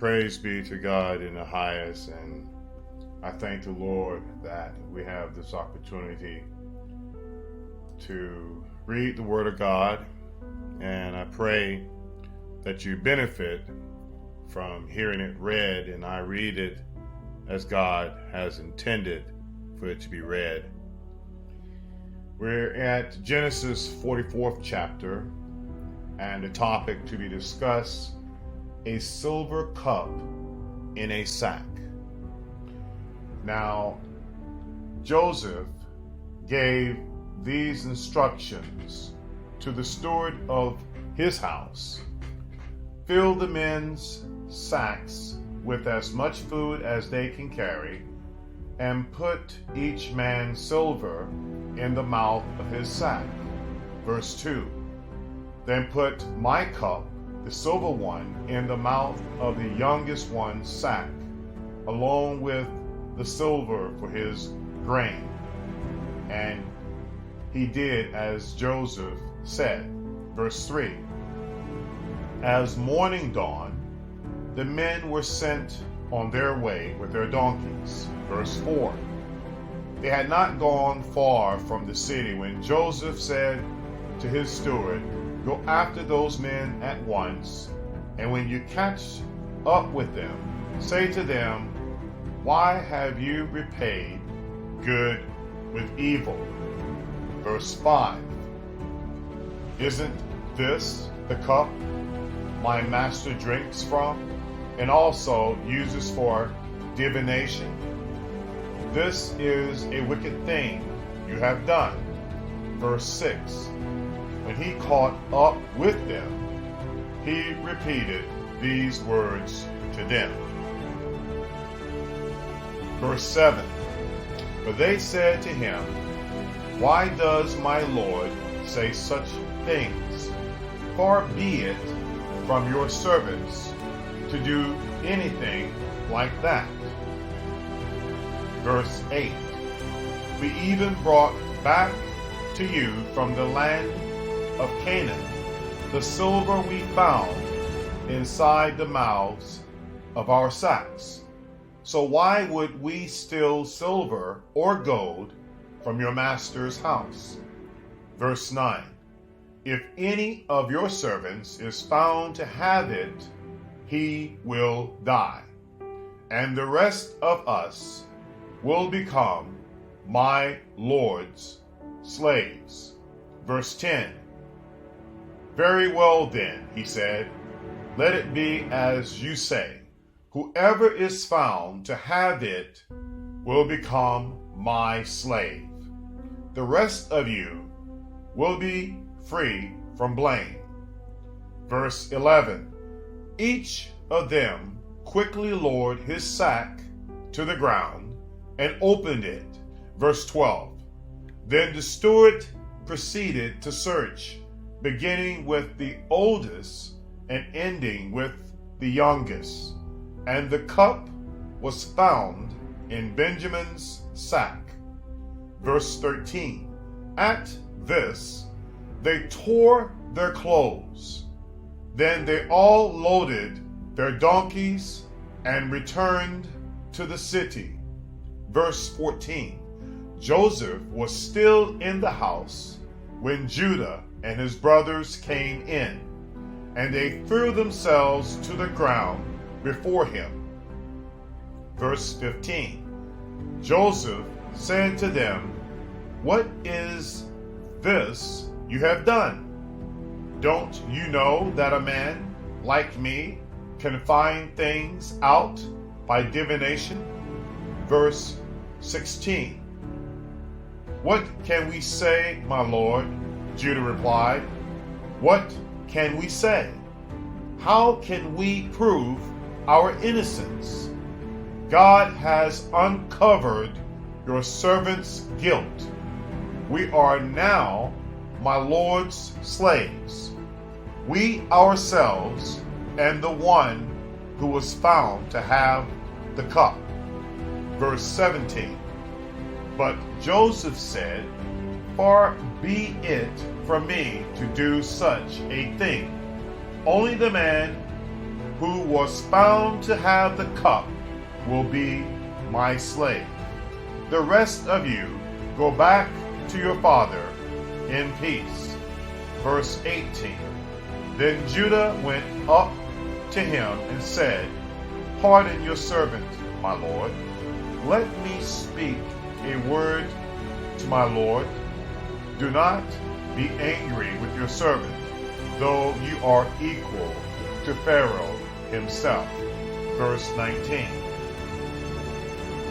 Praise be to God in the highest, and I thank the Lord that we have this opportunity to read the Word of God, and I pray that you benefit from hearing it read, and I read it as God has intended for it to be read. We're at Genesis 44th chapter, and the topic to be discussed, a silver cup in a sack. Now, Joseph gave these instructions to the steward of his house: fill the men's sacks with as much food as they can carry, and put each man silver in the mouth of his sack. Verse 2, then put my cup, the silver one, in the mouth of the youngest one's sack, along with the silver for his grain. And he did as Joseph said. Verse 3, as morning dawned, the men were sent on their way with their donkeys. Verse 4, they had not gone far from the city when Joseph said to his steward, go after those men at once, and when you catch up with them, say to them, why have you repaid good with evil? Verse 5, isn't this the cup my master drinks from, and also uses for divination? This is a wicked thing you have done. Verse 6, when he caught up with them, he repeated these words to them. Verse 7, but they said to him, why does my Lord say such things? Far be it from your servants to do anything like that. Verse 8, we even brought back to you from the land of Canaan the silver we found inside the mouths of our sacks. So why would we steal silver or gold from your master's house? Verse 9, if any of your servants is found to have it, he will die, and the rest of us will become my Lord's slaves. Verse 10, very well then, he said, let it be as you say. Whoever is found to have it will become my slave. The rest of you will be free from blame. Verse 11, each of them quickly lowered his sack to the ground and opened it. Verse 12, then the steward proceeded to search, beginning with the oldest and ending with the youngest. And the cup was found in Benjamin's sack. Verse 13, at this they tore their clothes. Then they all loaded their donkeys and returned to the city. Verse 14, Joseph was still in the house when Judah and his brothers came in, and they threw themselves to the ground before him. Verse 15, Joseph said to them, what is this you have done? Don't you know that a man like me can find things out by divination? Verse 16, what can we say, my lord? Judah replied, what can we say? How can we prove our innocence? God has uncovered your servant's guilt. We are now my Lord's slaves, we ourselves and the one who was found to have the cup. Verse 17, but Joseph said, far be it from me to do such a thing. Only the man who was found to have the cup will be my slave. The rest of you go back to your father in peace. Verse 18. Then Judah went up to him and said, Pardon your servant, my lord. Let me speak a word to my lord. Do not be angry with your servant, though you are equal to Pharaoh himself. Verse 19.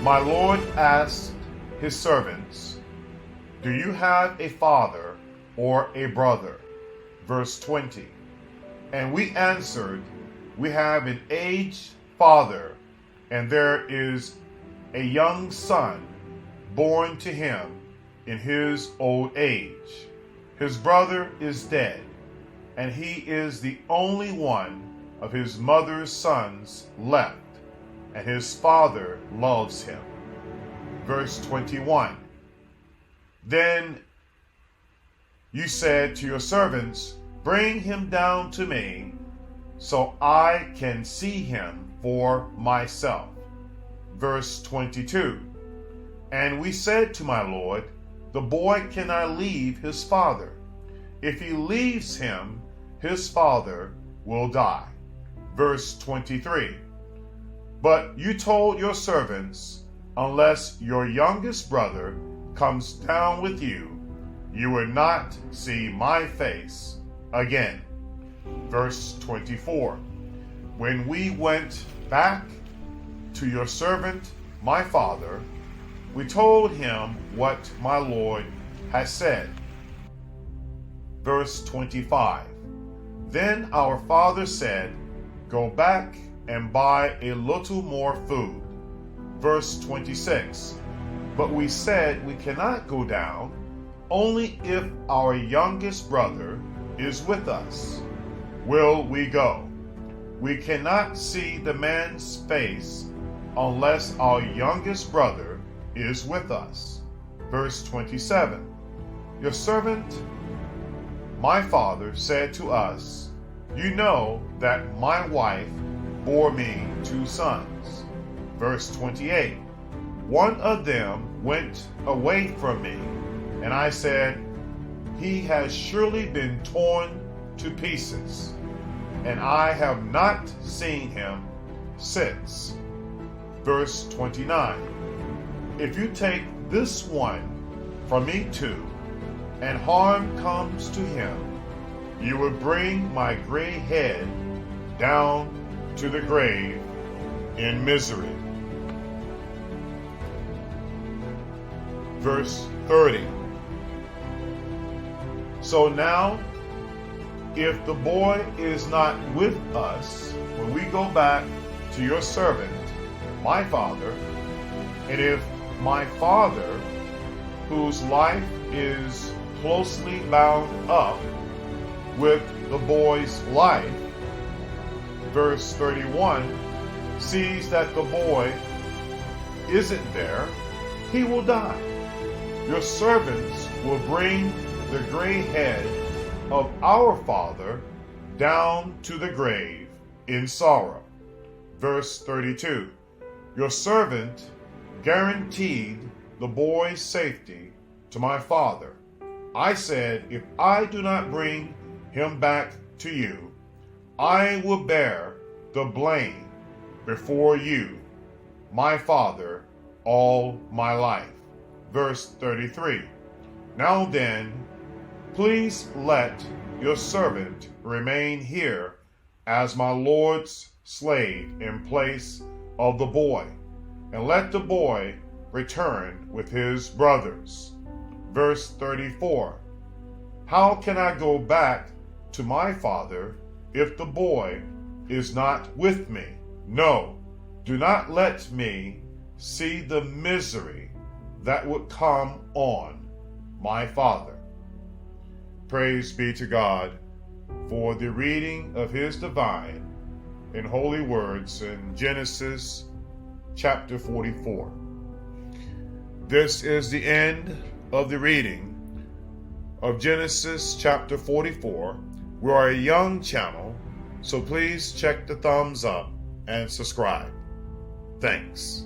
My lord asked his servants, Do you have a father or a brother? Verse 20. And we answered, We have an aged father, and there is a young son born to him in his old age. His brother is dead, and he is the only one of his mother's sons left, and his father loves him. Verse 21. Then you said to your servants, Bring him down to me, so I can see him for myself. Verse 22. And we said to my lord, The boy cannot leave his father. If he leaves him, his father will die. Verse 23. But you told your servants, Unless your youngest brother comes down with you, you will not see my face again. Verse 24. When we went back to your servant, my father, we told him what my lord has said. Verse 25. Then our father said, Go back and buy a little more food. Verse 26. But we said, We cannot go down, only if our youngest brother is with us. Will we go? We cannot see the man's face unless our youngest brother is with us. Verse 27. Your servant, my father, said to us, You know that my wife bore me 2 sons. Verse 28. One of them went away from me, and I said, He has surely been torn to pieces, and I have not seen him since. Verse 29. If you take this one from me too, and harm comes to him, you will bring my gray head down to the grave in misery. Verse 30. So now, if the boy is not with us when we go back to your servant, my father, and if my father, whose life is closely bound up with the boy's life, verse 31, sees that the boy isn't there, he will die. Your servants will bring the gray head of our father down to the grave in sorrow. Verse 32. Your servant guaranteed the boy's safety to my father. I said, If I do not bring him back to you, I will bear the blame before you, my father, all my life. Verse 33. Now then, please let your servant remain here as my lord's slave in place of the boy, and let the boy return with his brothers. Verse 34. How can I go back to my father if the boy is not with me? No, do not let me see the misery that would come on my father. Praise be to God for the reading of his divine and holy words in Genesis chapter 44. This is the end of the reading of Genesis chapter 44. We are a young channel, So please check the thumbs up and subscribe. Thanks.